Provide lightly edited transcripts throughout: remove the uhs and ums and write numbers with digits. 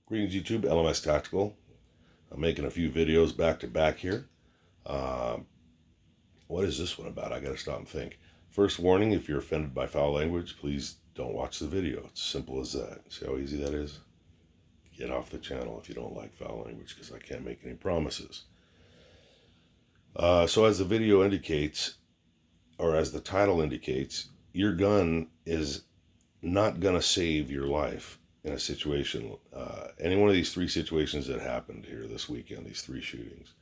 Greetings YouTube, LMS Tactical. I'm making a few videos back to back here. Uh, what is this one about? I gotta stop and think. First warning, if you're offended by foul language, please don't watch the video. It's simple as that. See how easy that is? Get off the channel if you don't like foul language, because I can't make any promises. So as the video indicates, or as the title indicates, your gun is not gonna save your life in a situation, any one of these three situations that happened here this weekend, these three shootings.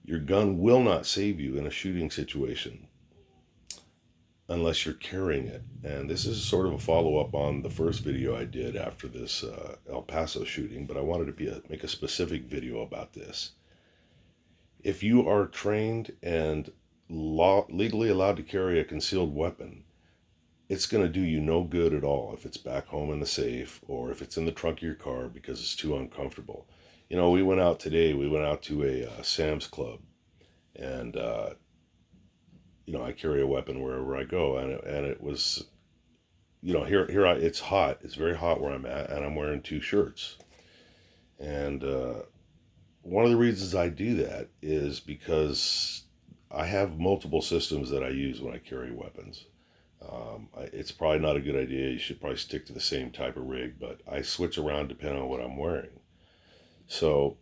Your gun will not save you in a shooting situation unless you're carrying it. And this is sort of a follow-up on the first video I did after this El Paso shooting, but I wanted to make a specific video about this. If you are trained and legally allowed to carry a concealed weapon, it's going to do you no good at all if it's back home in the safe or if it's in the trunk of your car because it's too uncomfortable. You know, we went out to a Sam's Club, and I carry a weapon wherever I go, and it was, it's hot. It's very hot where I'm at, and I'm wearing two shirts. And one of the reasons I do that is because I have multiple systems that I use when I carry weapons. It's probably not a good idea. You should probably stick to the same type of rig, but I switch around depending on what I'm wearing. So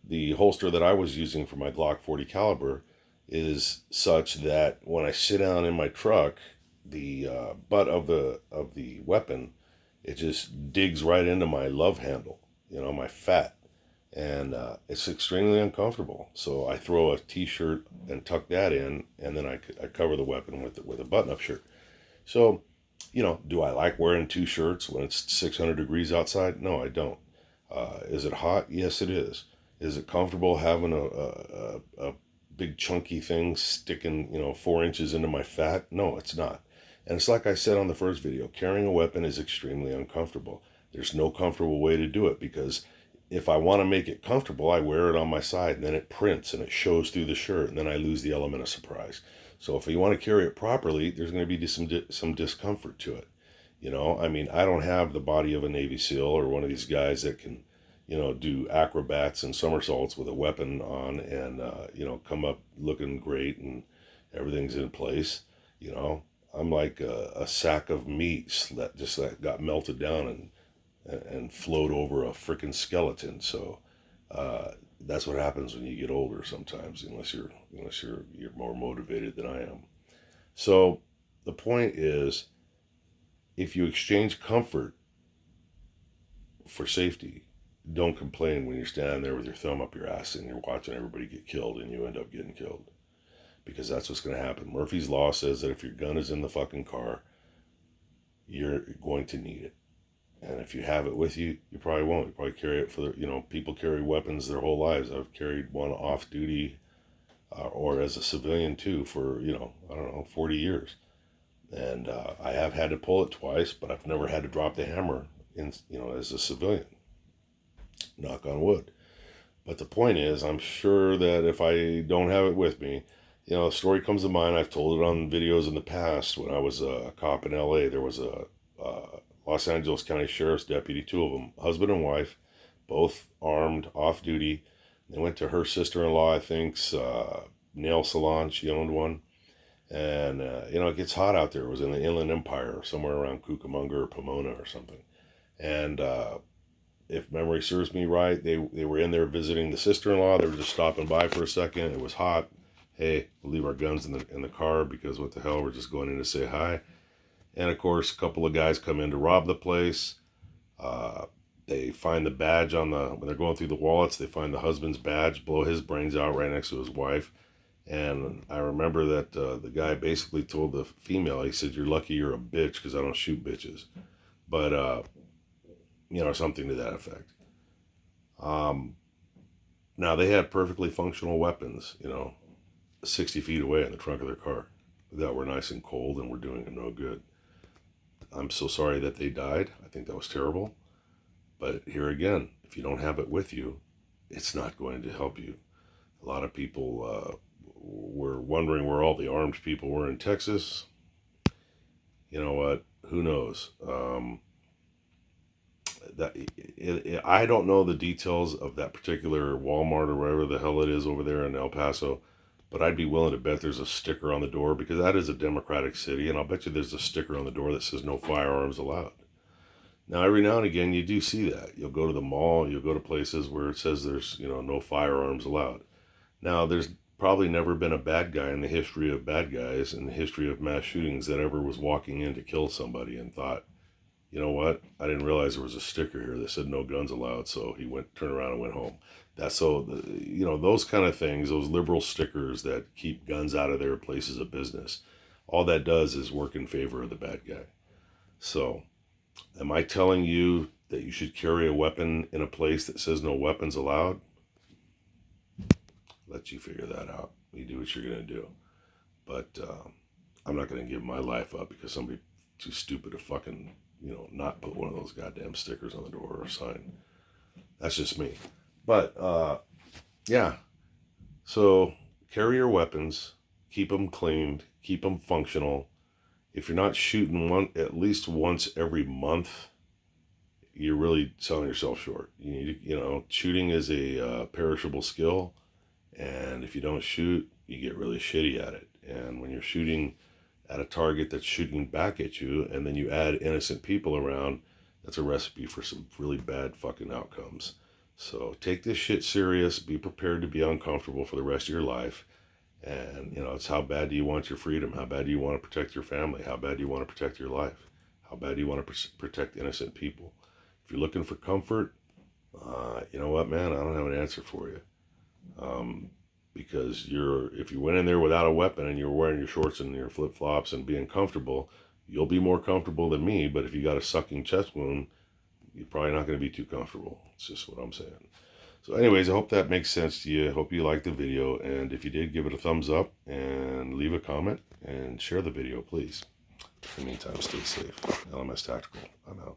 the holster that I was using for my Glock 40 caliber is such that when I sit down in my truck, the butt of the weapon, it just digs right into my love handle, my fat, and it's extremely uncomfortable. So I throw a t-shirt and tuck that in, and then I cover the weapon with a button-up shirt. So, do I like wearing two shirts when it's 600 degrees outside? No, I don't. Is it hot? Yes, it is. Is it comfortable having a big chunky thing sticking, 4 inches into my fat? No, it's not. And it's like I said on the first video, carrying a weapon is extremely uncomfortable. There's no comfortable way to do it, because if I want to make it comfortable, I wear it on my side, and then it prints and it shows through the shirt, and then I lose the element of surprise. So if you want to carry it properly, there's going to be some discomfort to it. I don't have the body of a Navy SEAL or one of these guys that can, do acrobats and somersaults with a weapon on and, come up looking great and everything's in place. I'm like a sack of meat that got melted down and float over a freaking skeleton. So that's what happens when you get older sometimes, unless you're more motivated than I am. So the point is, if you exchange comfort for safety, don't complain when you're standing there with your thumb up your ass and you're watching everybody get killed and you end up getting killed, because that's what's going to happen. Murphy's Law says that if your gun is in the fucking car, you're going to need it. And if you have it with you, you probably won't. You probably carry it people carry weapons their whole lives. I've carried one off duty or as a civilian too for, 40 years. And I have had to pull it twice, but I've never had to drop the hammer as a civilian. Knock on wood. But the point is, I'm sure that if I don't have it with me, a story comes to mind. I've told it on videos in the past. When I was a cop in LA, there was a Los Angeles County Sheriff's deputy, two of them, husband and wife, both armed, off duty. They went to her sister-in-law, I think's nail salon. She owned one. And, it gets hot out there. It was in the Inland Empire, somewhere around Cucamonga or Pomona or something. And if memory serves me right, they were in there visiting the sister-in-law. They were just stopping by for a second. It was hot. Hey, we'll leave our guns in the car, because what the hell, we're just going in to say hi. And of course, a couple of guys come in to rob the place. They find the badge when they're going through the wallets, they find the husband's badge, blow his brains out right next to his wife. And I remember that the guy basically told the female, he said, "You're lucky you're a bitch, because I don't shoot bitches." But, something to that effect. Now, they had perfectly functional weapons, 60 feet away in the trunk of their car that were nice and cold and were doing them no good. I'm so sorry that they died. I think that was terrible. But here again, if you don't have it with you, it's not going to help you. A lot of people were wondering where all the armed people were in Texas. You know what? Who knows? I don't know the details of that particular Walmart or wherever the hell it is over there in El Paso, but I'd be willing to bet there's a sticker on the door, because that is a democratic city, and I'll bet you there's a sticker on the door that says no firearms allowed. Now, every now and again, you do see that. You'll go to the mall, you'll go to places where it says there's, no firearms allowed. Now, there's probably never been a bad guy in the history of bad guys, in the history of mass shootings, that ever was walking in to kill somebody and thought, you know what? I didn't realize there was a sticker here that said no guns allowed. So he turned around and went home. That's those kind of things, those liberal stickers that keep guns out of their places of business. All that does is work in favor of the bad guy. So, am I telling you that you should carry a weapon in a place that says no weapons allowed? Let you figure that out. You do what you're going to do. But I'm not going to give my life up because somebody too stupid to fucking, not put one of those goddamn stickers on the door or sign. That's just me. But, yeah. So, carry your weapons. Keep them cleaned. Keep them functional. If you're not shooting at least once every month, you're really selling yourself short. Shooting is a perishable skill. And if you don't shoot, you get really shitty at it. And when you're shooting at a target that's shooting back at you, and then you add innocent people around, that's a recipe for some really bad fucking outcomes. So take this shit serious. Be prepared to be uncomfortable for the rest of your life. And, it's how bad do you want your freedom? How bad do you want to protect your family? How bad do you want to protect your life? How bad do you want to protect innocent people? If you're looking for comfort, you know what, man? I don't have an answer for you. Because if you went in there without a weapon and you're wearing your shorts and your flip-flops and being comfortable, you'll be more comfortable than me. But if you got a sucking chest wound, you're probably not going to be too comfortable. It's just what I'm saying. So anyways, I hope that makes sense to you. I hope you liked the video. And if you did, give it a thumbs up and leave a comment and share the video, please. In the meantime, stay safe. LMS Tactical. I'm out.